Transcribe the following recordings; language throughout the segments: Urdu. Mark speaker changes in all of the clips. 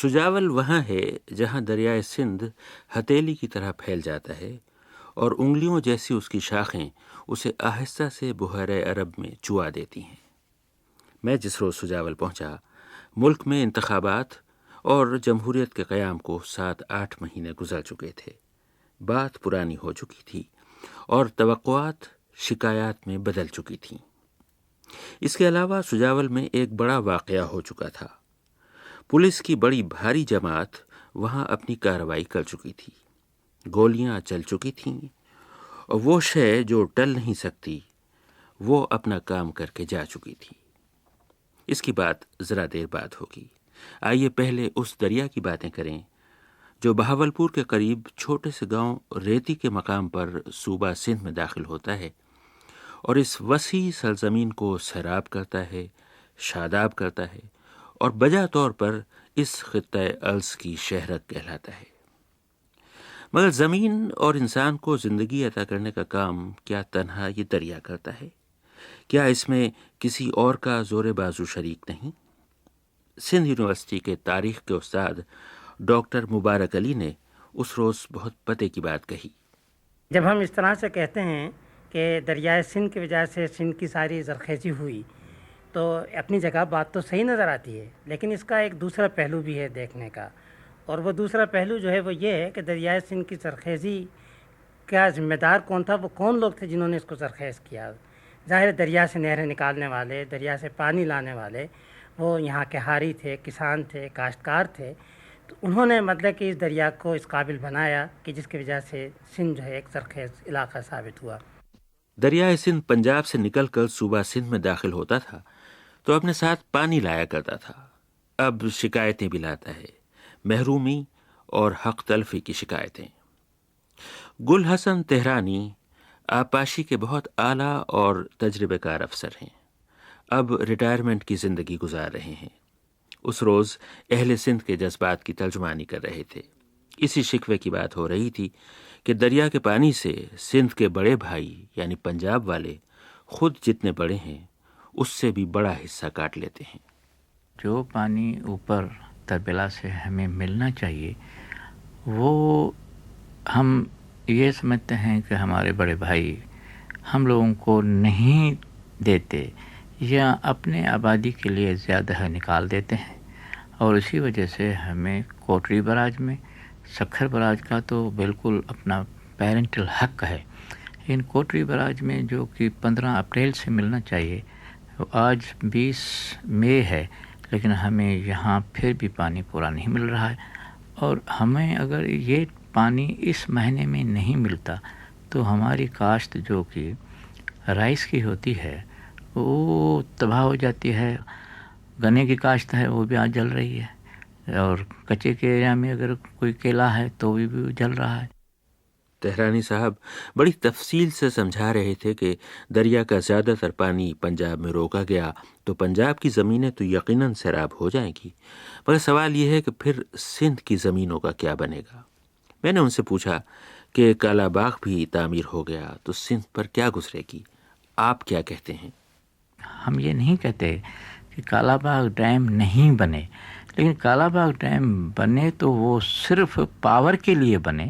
Speaker 1: سجاول وہاں ہے جہاں دریائے سندھ ہتیلی کی طرح پھیل جاتا ہے اور انگلیوں جیسی اس کی شاخیں اسے آہستہ سے بحیرہ عرب میں چوا دیتی ہیں۔ میں جس روز سجاول پہنچا، ملک میں انتخابات اور جمہوریت کے قیام کو 7-8 مہینے گزر چکے تھے۔ بات پرانی ہو چکی تھی اور توقعات شکایات میں بدل چکی تھیں۔ اس کے علاوہ سجاول میں ایک بڑا واقعہ ہو چکا تھا۔ پولیس کی بڑی بھاری جماعت وہاں اپنی کارروائی کر چکی تھی، گولیاں چل چکی تھیں، اور وہ شے جو ٹل نہیں سکتی وہ اپنا کام کر کے جا چکی تھی۔ اس کی بات ذرا دیر بعد ہوگی۔ آئیے پہلے اس دریا کی باتیں کریں جو بہاولپور کے قریب چھوٹے سے گاؤں ریتی کے مقام پر صوبہ سندھ میں داخل ہوتا ہے اور اس وسیع سرزمین کو سیراب کرتا ہے، شاداب کرتا ہے، اور بجا طور پر اس خطۂ ارض کی شہرک کہلاتا ہے۔ مگر زمین اور انسان کو زندگی عطا کرنے کا کام کیا تنہا یہ دریا کرتا ہے؟ کیا اس میں کسی اور کا زور بازو شریک نہیں؟ سندھ یونیورسٹی کے تاریخ کے استاد ڈاکٹر مبارک علی نے اس روز بہت پتے کی بات کہی۔
Speaker 2: جب ہم اس طرح سے کہتے ہیں کہ دریائے سندھ کی وجہ سے سندھ کی ساری زرخیزی ہوئی، تو اپنی جگہ بات تو صحیح نظر آتی ہے، لیکن اس کا ایک دوسرا پہلو بھی ہے دیکھنے کا، اور وہ دوسرا پہلو جو ہے وہ یہ ہے کہ دریائے سندھ کی زرخیزی کا ذمہ دار کون تھا، وہ کون لوگ تھے جنہوں نے اس کو زرخیز کیا۔ ظاہر ہے دریا سے نہریں نکالنے والے، دریا سے پانی لانے والے وہ یہاں کے ہاری تھے، کسان تھے، کاشتکار تھے، تو انہوں نے مطلب کہ اس دریا کو اس قابل بنایا کہ جس کی وجہ سے سندھ جو ہے ایک زرخیز علاقہ ثابت ہوا۔
Speaker 1: دریائے سندھ پنجاب سے نکل کر صوبہ سندھ میں داخل ہوتا تھا تو اپنے ساتھ پانی لایا کرتا تھا، اب شکایتیں بھی لاتا ہے، محرومی اور حق تلفی کی شکایتیں۔ گل حسن تہرانی آبپاشی کے بہت اعلیٰ اور تجربہ کار افسر ہیں، اب ریٹائرمنٹ کی زندگی گزار رہے ہیں۔ اس روز اہل سندھ کے جذبات کی ترجمانی کر رہے تھے۔ اسی شکوے کی بات ہو رہی تھی کہ دریا کے پانی سے سندھ کے بڑے بھائی یعنی پنجاب والے خود جتنے بڑے ہیں اس سے بھی بڑا حصہ کاٹ لیتے ہیں۔
Speaker 3: جو پانی اوپر تربیلا سے ہمیں ملنا چاہیے وہ ہم یہ سمجھتے ہیں کہ ہمارے بڑے بھائی ہم لوگوں کو نہیں دیتے یا اپنے آبادی کے لیے زیادہ نکال دیتے ہیں، اور اسی وجہ سے ہمیں کوٹری براج میں سکھر براج کا تو بالکل اپنا پیرنٹل حق ہے، ان کوٹری براج میں جو کہ 15 اپریل سے ملنا چاہیے، آج 20 مئی ہے لیکن ہمیں یہاں پھر بھی پانی پورا نہیں مل رہا ہے، اور ہمیں اگر یہ پانی اس مہینے میں نہیں ملتا تو ہماری کاشت جو کہ رائس کی ہوتی ہے وہ تباہ ہو جاتی ہے۔ گنے کی کاشت ہے وہ بھی آج جل رہی ہے، اور کچے کے ایریا میں اگر کوئی کیلا ہے تو بھی جل رہا ہے۔
Speaker 1: تہرانی صاحب بڑی تفصیل سے سمجھا رہے تھے کہ دریا کا زیادہ تر پانی پنجاب میں روکا گیا تو پنجاب کی زمینیں تو یقیناً سیراب ہو جائیں گی، مگر سوال یہ ہے کہ پھر سندھ کی زمینوں کا کیا بنے گا؟ میں نے ان سے پوچھا کہ کالا باغ بھی تعمیر ہو گیا تو سندھ پر کیا گزرے گی؟ آپ کیا کہتے ہیں؟
Speaker 3: ہم یہ نہیں کہتے کہ کالا باغ ڈیم نہیں بنے، لیکن کالا باغ ڈیم بنے تو وہ صرف پاور کے لیے بنے،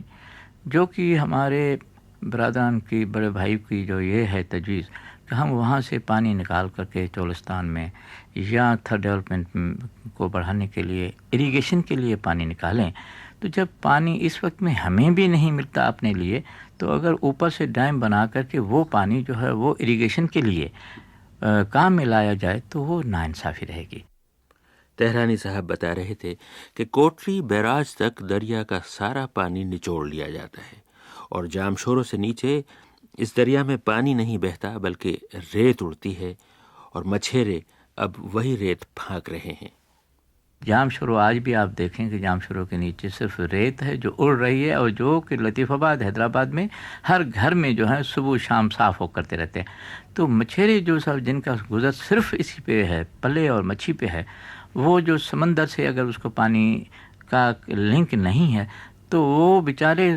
Speaker 3: جو کہ ہمارے برادران کی بڑے بھائی کی جو یہ ہے تجویز کہ ہم وہاں سے پانی نکال کر کے چولستان میں یا تھر ڈیولپمنٹ کو بڑھانے کے لیے اریگیشن کے لیے پانی نکالیں، تو جب پانی اس وقت میں ہمیں بھی نہیں ملتا اپنے لیے، تو اگر اوپر سے ڈیم بنا کر کے وہ پانی جو ہے وہ اریگیشن کے لیے کام میں لایا جائے تو وہ ناانصافی رہے گی۔
Speaker 1: تہرانی صاحب بتا رہے تھے کہ کوٹری بیراج تک دریا کا سارا پانی نچوڑ لیا جاتا ہے، اور جام شوروں سے نیچے اس دریا میں پانی نہیں بہتا بلکہ ریت اڑتی ہے، اور مچھیرے اب وہی ریت پھانک رہے ہیں۔
Speaker 3: جام شورو آج بھی آپ دیکھیں کہ جام شورو کے نیچے صرف ریت ہے جو اڑ رہی ہے، اور جو کہ لطیف آباد حیدرآباد میں ہر گھر میں جو ہے صبح شام صاف ہو کرتے رہتے ہیں، تو مچھیرے جو سب جن کا گزر صرف اسی پہ ہے، پلے اور مچھی پہ ہے، وہ جو سمندر سے اگر اس کو پانی کا لنک نہیں ہے تو وہ بیچارے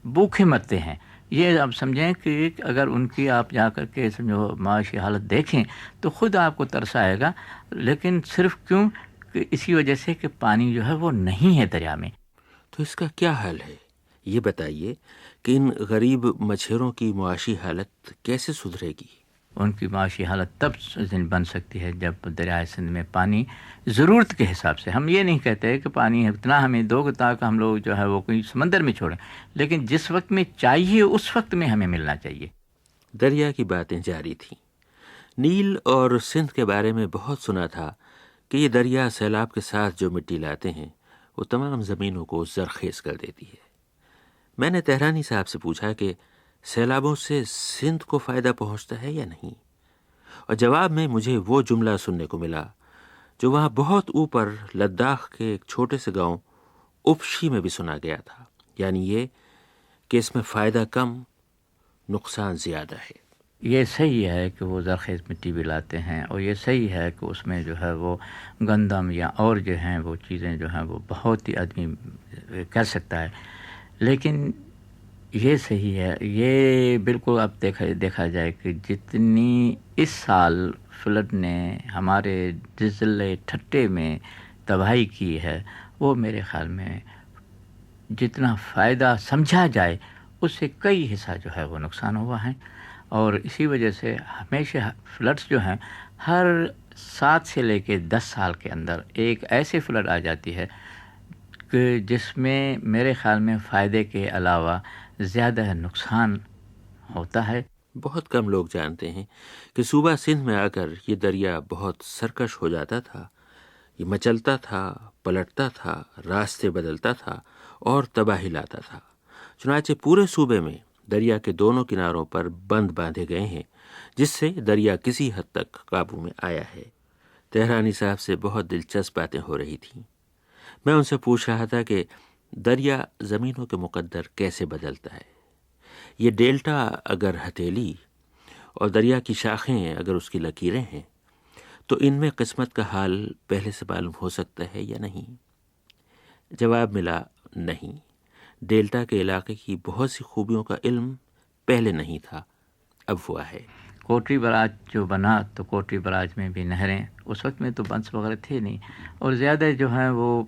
Speaker 3: بھوکے مرتے ہیں۔ یہ آپ سمجھیں کہ اگر ان کی آپ جا کر کے سمجھو معاشی حالت دیکھیں تو خود آپ کو ترس آئے گا، لیکن صرف کیوں اسی وجہ سے کہ پانی جو ہے وہ نہیں ہے دریا میں۔
Speaker 1: تو اس کا کیا حل ہے؟ یہ بتائیے کہ ان غریب مچھیروں کی معاشی حالت کیسے سدھرے گی؟
Speaker 3: ان کی معاشی حالت تب بن سکتی ہے جب دریائے سندھ میں پانی ضرورت کے حساب سے، ہم یہ نہیں کہتے کہ پانی اتنا ہمیں دو کہ تاکہ ہم لوگ جو ہے وہ کوئی سمندر میں چھوڑیں، لیکن جس وقت میں چاہیے اس وقت میں ہمیں ملنا چاہیے۔
Speaker 1: دریا کی باتیں جاری تھیں۔ نیل اور سندھ کے بارے میں بہت سنا تھا کہ یہ دریا سیلاب کے ساتھ جو مٹی لاتے ہیں وہ تمام زمینوں کو زرخیز کر دیتی ہے۔ میں نے تہرانی صاحب سے پوچھا کہ سیلابوں سے سندھ کو فائدہ پہنچتا ہے یا نہیں، اور جواب میں مجھے وہ جملہ سننے کو ملا جو وہاں بہت اوپر لداخ کے ایک چھوٹے سے گاؤں اپشی میں بھی سنا گیا تھا، یعنی یہ کہ اس میں فائدہ کم نقصان زیادہ ہے۔
Speaker 3: یہ صحیح ہے کہ وہ زرخیز مٹی بھی لاتے ہیں، اور یہ صحیح ہے کہ اس میں جو ہے وہ گندم یا اور جو ہیں وہ چیزیں جو ہیں وہ بہت ہی آدمی کر سکتا ہے، لیکن یہ صحیح ہے، یہ بالکل اب دیکھا جائے کہ جتنی اس سال فلڈ نے ہمارے ضلع ٹھٹے میں تباہی کی ہے، وہ میرے خیال میں جتنا فائدہ سمجھا جائے اس سے کئی حصہ جو ہے وہ نقصان ہوا ہے، اور اسی وجہ سے ہمیشہ فلڈس جو ہیں ہر 7 سے لے کے 10 سال کے اندر ایک ایسے فلڈ آ جاتی ہے کہ جس میں میرے خیال میں فائدے کے علاوہ زیادہ نقصان ہوتا ہے۔
Speaker 1: بہت کم لوگ جانتے ہیں کہ صوبہ سندھ میں آ کر یہ دریا بہت سرکش ہو جاتا تھا، یہ مچلتا تھا، پلٹتا تھا، راستے بدلتا تھا اور تباہی لاتا تھا۔ چنانچہ پورے صوبے میں دریا کے دونوں کناروں پر بند باندھے گئے ہیں، جس سے دریا کسی حد تک قابو میں آیا ہے۔ تہرانی صاحب سے بہت دلچسپ باتیں ہو رہی تھیں۔ میں ان سے پوچھ رہا تھا کہ دریا زمینوں کے مقدر کیسے بدلتا ہے۔ یہ ڈیلٹا اگر ہتھیلی اور دریا کی شاخیں اگر اس کی لکیریں ہیں تو ان میں قسمت کا حال پہلے سے معلوم ہو سکتا ہے یا نہیں؟ جواب ملا، نہیں، ڈیلٹا کے علاقے کی بہت سی خوبیوں کا علم پہلے نہیں تھا، اب ہوا ہے۔
Speaker 3: کوٹری براج جو بنا تو کوٹری براج میں بھی نہریں، اس وقت میں تو بنس وغیرہ تھے نہیں، اور زیادہ جو ہیں وہ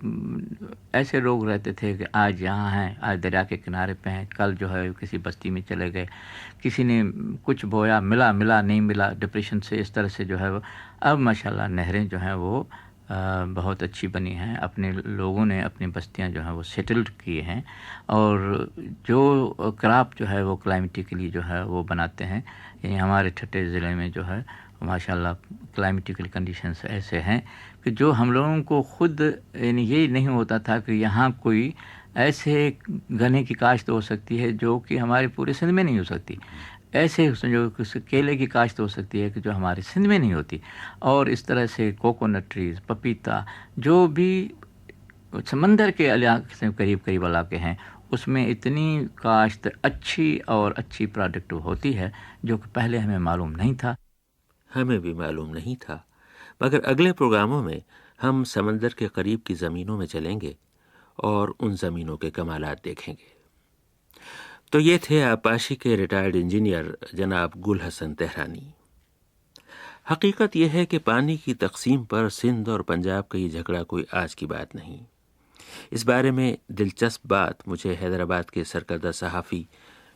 Speaker 3: ایسے لوگ رہتے تھے کہ آج یہاں ہیں، آج دریا کے کنارے پہ ہیں، کل جو ہے کسی بستی میں چلے گئے، کسی نے کچھ بویا، ملا نہیں ملا، ڈپریشن سے اس طرح سے جو ہے وہ اب ماشاءاللہ نہریں جو ہیں وہ بہت اچھی بنی ہیں، اپنے لوگوں نے اپنی بستیاں جو ہیں وہ سیٹلڈ کیے ہیں، اور جو کراپ جو ہے وہ کلائمیٹیکلی جو ہے وہ بناتے ہیں، یعنی ہمارے ٹھٹے ضلع میں جو ہے ماشاءاللہ کلائمیٹیکل کنڈیشنز ایسے ہیں کہ جو ہم لوگوں کو خود یعنی یہ نہیں ہوتا تھا کہ یہاں کوئی ایسے گنے کی کاشت ہو سکتی ہے جو کہ ہمارے پورے سندھ میں نہیں ہو سکتی، ایسے جو کیلے کی کاشت ہو سکتی ہے کہ جو ہمارے سندھ میں نہیں ہوتی، اور اس طرح سے کوکونٹ ٹریز، پپیتا، جو بھی سمندر کے علاقے سے قریب علاقے ہیں اس میں اتنی کاشت اچھی اور اچھی پروڈکٹ ہوتی ہے جو کہ پہلے ہمیں معلوم نہیں تھا۔
Speaker 1: ہمیں بھی معلوم نہیں تھا، مگر اگلے پروگراموں میں ہم سمندر کے قریب کی زمینوں میں چلیں گے اور ان زمینوں کے کمالات دیکھیں گے۔ تو یہ تھے آبپاشی کے ریٹائرڈ انجینئر جناب گل حسن تہرانی۔ حقیقت یہ ہے کہ پانی کی تقسیم پر سندھ اور پنجاب کا یہ جھگڑا کوئی آج کی بات نہیں۔ اس بارے میں دلچسپ بات مجھے حیدرآباد کے سرکردہ صحافی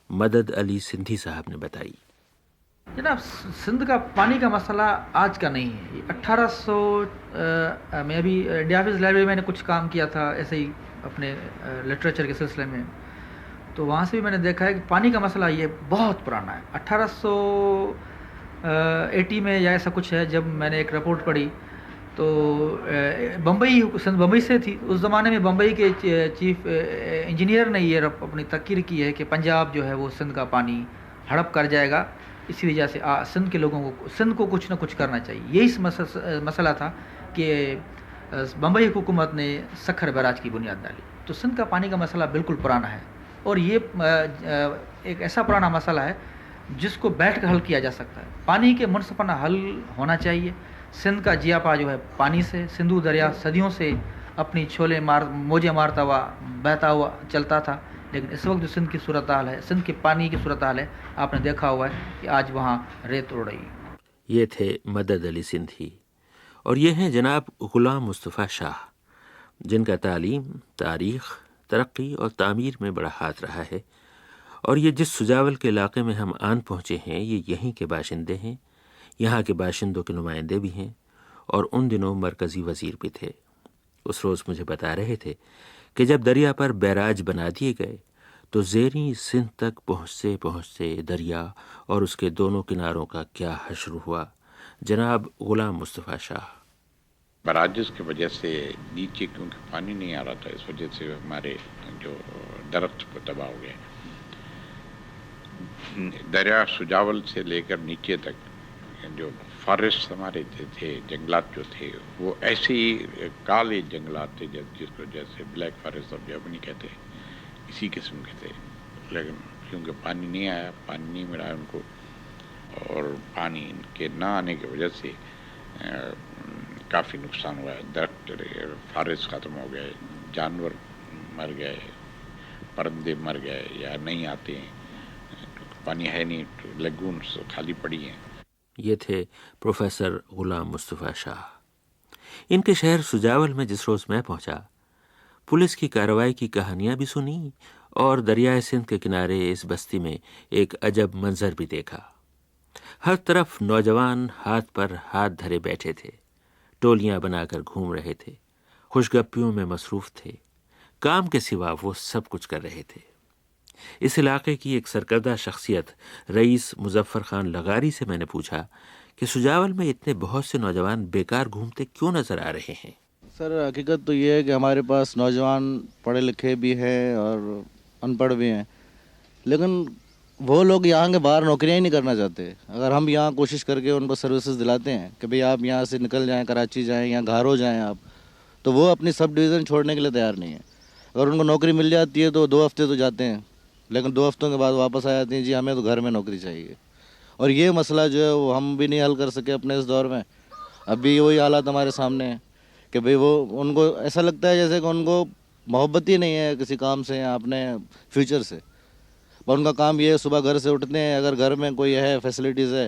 Speaker 1: مدد علی سندھی صاحب نے بتائی۔
Speaker 4: جناب، سندھ کا پانی کا مسئلہ آج کا نہیں ہے، 1800 میں ابھی انڈیا آفس لائبریری میں نے کچھ کام کیا تھا ایسے ہی اپنے لٹریچر کے سلسلے میں، تو وہاں سے بھی میں نے دیکھا ہے کہ پانی کا مسئلہ یہ بہت پرانا ہے۔ 1880 میں یا ایسا کچھ ہے، جب میں نے ایک رپورٹ پڑھی تو سندھ بمبئی سے تھی، اس زمانے میں بمبئی کے چیف انجینئر نے یہ اپنی تقریر کی ہے کہ پنجاب جو ہے وہ سندھ کا پانی ہڑپ کر جائے گا، اسی وجہ سے سندھ کے لوگوں کو، سندھ کو کچھ نہ کچھ کرنا چاہیے۔ یہی مسئلہ تھا کہ بمبئی حکومت نے سکھر بیراج کی بنیاد ڈالی۔ تو سندھ کا پانی کا مسئلہ بالکل پرانا ہے، اور یہ ایک ایسا پرانا مسئلہ ہے جس کو بیٹھ کر حل کیا جا سکتا ہے۔ پانی کے منصفانہ حل ہونا چاہیے۔ سندھ کا جیا پا جو ہے پانی سے، سندھو دریا صدیوں سے اپنی موجیں مارتا ہوا بہتا ہوا چلتا تھا، لیکن اس وقت جو سندھ کی صورتحال ہے، سندھ کے پانی کی صورتحال ہے، آپ نے دیکھا ہوا ہے کہ آج وہاں ریت اڑ رہی ہے۔
Speaker 1: یہ تھے مدد علی سندھی، اور یہ ہیں جناب غلام مصطفیٰ شاہ، جن کا تعلیم، تاریخ، ترقی اور تعمیر میں بڑا ہاتھ رہا ہے، اور یہ جس سجاول کے علاقے میں ہم آن پہنچے ہیں یہ یہیں کے باشندے ہیں، یہاں کے باشندوں کے نمائندے بھی ہیں، اور ان دنوں مرکزی وزیر بھی تھے۔ اس روز مجھے بتا رہے تھے کہ جب دریا پر بیراج بنا دیے گئے تو زیریں سندھ تک پہنچتے پہنچتے دریا اور اس کے دونوں کناروں کا کیا حشر ہوا۔ جناب غلام مصطفیٰ شاہ:
Speaker 5: براجز کی وجہ سے نیچے کیونکہ پانی نہیں آ رہا تھا، اس وجہ سے ہمارے جو درخت کو تباہ ہو گئے۔ دریا سجاول سے لے کر نیچے تک جو فارسٹ ہمارے تھے، جنگلات جو تھے وہ ایسے ہی کالے جنگلات تھے جس کو جیسے بلیک فارسٹ اور جرمنی کہتے ہیں، اسی قسم کے تھے، لیکن کیونکہ پانی نہیں آیا، پانی نہیں ملا ان کو، اور پانی کے نہ آنے کی وجہ سے کافی نقصان ہوا ہے۔ درخت فارسٹ ختم ہو گئے، جانور مر گئے، پرندے مر گئے یا نہیں آتے ہیں، پانی ہے نہیں، لیگونس خالی پڑی ہیں۔
Speaker 1: یہ تھے پروفیسر غلام مصطفیٰ شاہ۔ ان کے شہر سجاول میں جس روز میں پہنچا، پولیس کی کارروائی کی کہانیاں بھی سنی اور دریائے سندھ کے کنارے اس بستی میں ایک عجب منظر بھی دیکھا۔ ہر طرف نوجوان ہاتھ پر ہاتھ دھرے بیٹھے تھے، ٹولیاں بنا کر گھوم رہے تھے، خوش گپیوں میں مصروف تھے، کام کے سوا وہ سب کچھ کر رہے تھے۔ اس علاقے کی ایک سرکردہ شخصیت رئیس مظفر خان لغاری سے میں نے پوچھا کہ سجاول میں اتنے بہت سے نوجوان بیکار گھومتے کیوں نظر آ رہے ہیں؟
Speaker 6: سر حقیقت تو یہ ہے کہ ہمارے پاس نوجوان پڑھے لکھے بھی ہیں اور ان پڑھ بھی ہیں، لیکن وہ لوگ یہاں کے باہر نوکریاں ہی نہیں کرنا چاہتے۔ اگر ہم یہاں کوشش کر کے ان کو سروسز دلاتے ہیں کہ بھئی آپ یہاں سے نکل جائیں، کراچی جائیں یا گھارو جائیں آپ، تو وہ اپنی سب ڈویژن چھوڑنے کے لیے تیار نہیں ہیں۔ اگر ان کو نوکری مل جاتی ہے تو 2 ہفتے تو جاتے ہیں، لیکن 2 ہفتوں کے بعد واپس آ جاتے ہیں، جی ہمیں تو گھر میں نوکری چاہیے۔ اور یہ مسئلہ جو ہے وہ ہم بھی نہیں حل کر سکے اپنے اس دور میں، اب بھی وہی حالات ہمارے سامنے ہیں کہ بھئی وہ ان کو ایسا لگتا ہے جیسے کہ ان کو محبت ہی نہیں ہے کسی کام سے یا اپنے فیوچر سے۔ اور ان کا کام یہ ہے، صبح گھر سے اٹھتے ہیں، اگر گھر میں کوئی ہے فیسلٹیز ہے،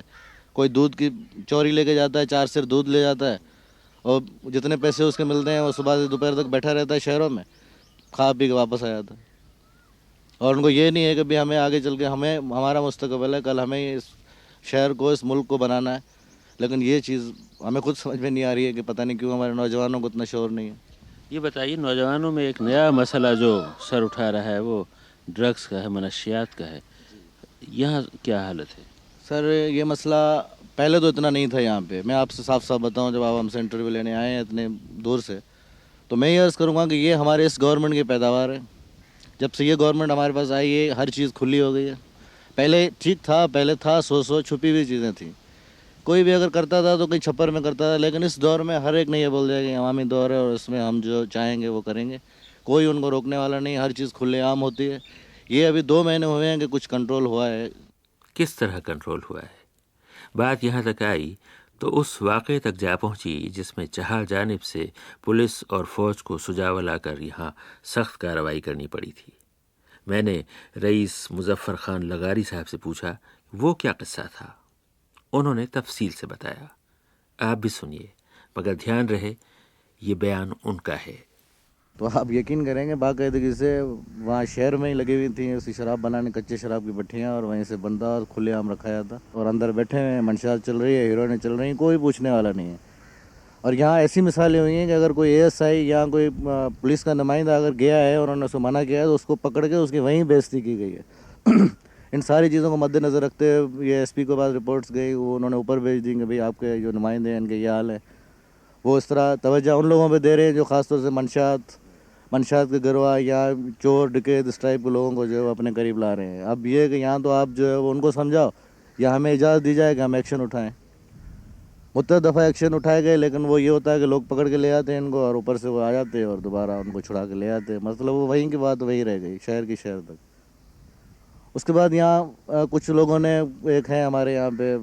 Speaker 6: کوئی دودھ کی چوری لے کے جاتا ہے، 4 سیر دودھ لے جاتا ہے، اور جتنے پیسے اس کے ملتے ہیں وہ صبح سے دوپہر تک بیٹھا رہتا ہے شہروں میں، کھا پی کے واپس آ جاتا ہے۔ اور ان کو یہ نہیں ہے کہ بھی ہمیں آگے چل کے ہمارا مستقبل ہے، کل ہمیں اس شہر کو، اس ملک کو بنانا ہے، لیکن یہ چیز ہمیں خود سمجھ میں نہیں آ رہی ہے کہ پتہ نہیں کیوں ہمارے نوجوانوں کو اتنا شعور نہیں ہے۔
Speaker 1: یہ بتائیے، نوجوانوں میں ایک نیا مسئلہ جو سر اٹھا رہا ہے وہ ڈرگس کا ہے، منشیات کا ہے، یہاں کیا حالت ہے؟
Speaker 6: سر یہ مسئلہ پہلے تو اتنا نہیں تھا یہاں پہ، میں آپ سے صاف صاف بتاؤں، جب آپ ہم سے انٹرویو لینے آئے ہیں اتنے دور سے، تو میں یہ عرض کروں گا کہ یہ ہمارے اس گورنمنٹ کی پیداوار ہے۔ جب سے یہ گورنمنٹ ہمارے پاس آئی ہے ہر چیز کھلی ہو گئی ہے۔ پہلے ٹھیک تھا، پہلے تھا 100 چھپی ہوئی چیزیں تھیں، کوئی بھی اگر کرتا تھا تو کہیں چھپر میں کرتا تھا، لیکن اس دور میں ہر ایک نے یہ بول دیا کہ عوامی دور ہے اور اس میں ہم جو چاہیں گے وہ کریں گے، کوئی ان کو روکنے والا نہیں، ہر چیز کھلے عام ہوتی ہے۔ یہ ابھی 2 مہینے ہوئے ہیں کہ کچھ کنٹرول ہوا ہے۔
Speaker 1: کس طرح کنٹرول ہوا ہے؟ بات یہاں تک آئی تو اس واقعے تک جا پہنچی جس میں چہار جانب سے پولیس اور فوج کو سجاول آ کر یہاں سخت کارروائی کرنی پڑی تھی۔ میں نے رئیس مظفر خان لغاری صاحب سے پوچھا وہ کیا قصہ تھا۔ انہوں نے تفصیل سے بتایا، آپ بھی سنیے، مگر دھیان رہے یہ بیان ان کا ہے۔
Speaker 6: تو آپ یقین کریں گے باقاعدگی سے وہاں شہر میں ہی لگی ہوئی تھیں اسی شراب بنانے، کچے شراب کی بٹھیاں، اور وہیں سے بندہ کھلے عام رکھا جاتا اور اندر بیٹھے ہوئے ہیں، منشیات چل رہی ہے، ہیروئنیں چل رہی ہیں، کوئی پوچھنے والا نہیں ہے۔ اور یہاں ایسی مثالیں ہوئی ہیں کہ اگر کوئی ASI یا کوئی پولیس کا نمائندہ اگر گیا ہے اور انہوں نے اس کو منع کیا ہے تو اس کو پکڑ کے اس کی وہیں بےعزتی کی گئی ہے۔ ان ساری چیزوں کو مد نظر رکھتے ہوئے یہ SP کے پاس رپورٹس گئی، وہ انہوں نے اوپر بھیج دیں کہ بھئی آپ کے جو نمائندے ہیں ان کے یہ حال ہے۔ وہ اس طرح توجہ ان لوگوں پہ دے رہے ہیں جو خاص طور سے منشیات کے گروہ یا چور ڈکیت اس ٹائپ کے لوگوں کو جو ہے وہ اپنے قریب لا رہے ہیں۔ اب یہ ہے کہ یہاں تو آپ جو ہے وہ ان کو سمجھاؤ یا ہمیں اجازت دی جائے کہ ہم ایکشن اٹھائیں۔ متعدد دفعہ ایکشن اٹھائے گئے، لیکن وہ یہ ہوتا ہے کہ لوگ پکڑ کے لے آتے ہیں ان کو اور اوپر سے وہ آ جاتے ہیں اور دوبارہ ان کو چھڑا کے لے آتے ہیں، مطلب وہ وہیں کی بات وہی رہ گئی، شہر کی شہر تک۔ اس کے بعد یہاں کچھ لوگوں نے، ایک ہیں ہمارے یہاں پہ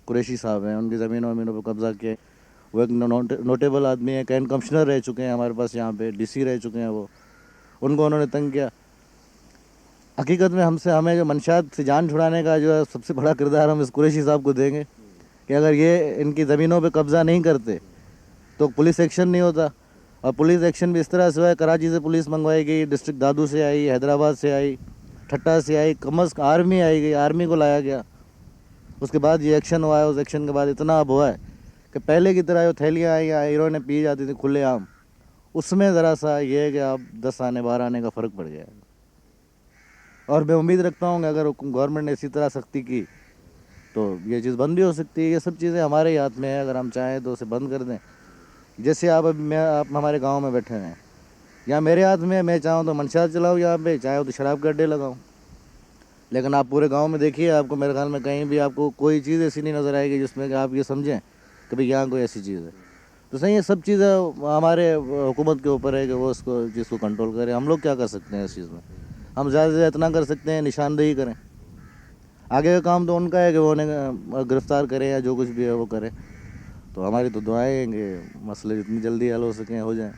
Speaker 6: قریشی صاحب ہیں، ان کی زمینوں پہ قبضہ کیا، وہ ایک نوٹیبل آدمی ہے، کین کمشنر رہ چکے ہیں ہمارے پاس، یہاں پہ DC رہ چکے ہیں، وہ ان کو انہوں نے تنگ کیا۔ حقیقت میں ہمیں جو منشیات سے جان چھڑانے کا جو ہے سب سے بڑا کردار ہم اس قریشی صاحب کو دیں گے کہ کہ اگر یہ ان کی زمینوں پہ قبضہ نہیں کرتے تو پولیس ایکشن نہیں ہوتا. اور پولیس ایکشن بھی اس طرح سے ہوا ہے, کراچی سے پولیس منگوائی گئی, ڈسٹرکٹ دادو سے آئی, حیدرآباد سے آئی, ٹھٹا سے آئی, کم از کم آرمی آئی گئی, آرمی کو لایا گیا. اس کے بعد یہ ایکشن ہوا ہے. اس ایکشن کے بعد اتنا اب ہوا ہے کہ پہلے کی طرح جو تھیلیاں آئی ہیرو نے پی جاتی تھی کھلے عام, اس میں ذرا سا یہ ہے کہ اب 10 آنے 12 آنے کا فرق پڑ گیا ہے. اور میں امید رکھتا ہوں کہ اگر گورنمنٹ نے اسی طرح سختی کی تو یہ چیز بند بھی ہو سکتی ہے. یہ سب چیزیں ہمارے ہی ہاتھ میں ہے, اگر ہم چاہیں تو اسے بند کر دیں. جیسے آپ ہمارے گاؤں میں بیٹھے ہیں, یا میرے ہاتھ میں, میں چاہوں تو منشیات چلاؤں یہاں پہ, چاہے تو شراب کے اڈے لگاؤں. لیکن آپ پورے گاؤں میں دیکھیے, آپ کو میرے خیال میں کہیں بھی آپ کو کوئی چیز ایسی نہیں نظر آئے گی جس میں کہ آپ یہ سمجھیں کہ بھئی یہاں کوئی ایسی چیز ہے. تو صحیح ہے, سب چیزیں ہمارے حکومت کے اوپر ہے کہ وہ اس کو چیز کو کنٹرول کرے. ہم لوگ کیا کر سکتے ہیں اس چیز میں؟ ہم زیادہ سے زیادہ اتنا کر سکتے ہیں نشاندہی کریں. آگے کا کام تو ان کا ہے کہ وہ انہیں گرفتار کریں یا جو کچھ بھی ہے وہ کریں. تو ہماری تو دعائیں ہیں کہ مسئلے جتنی جلدی حل ہو سکیں ہو جائیں.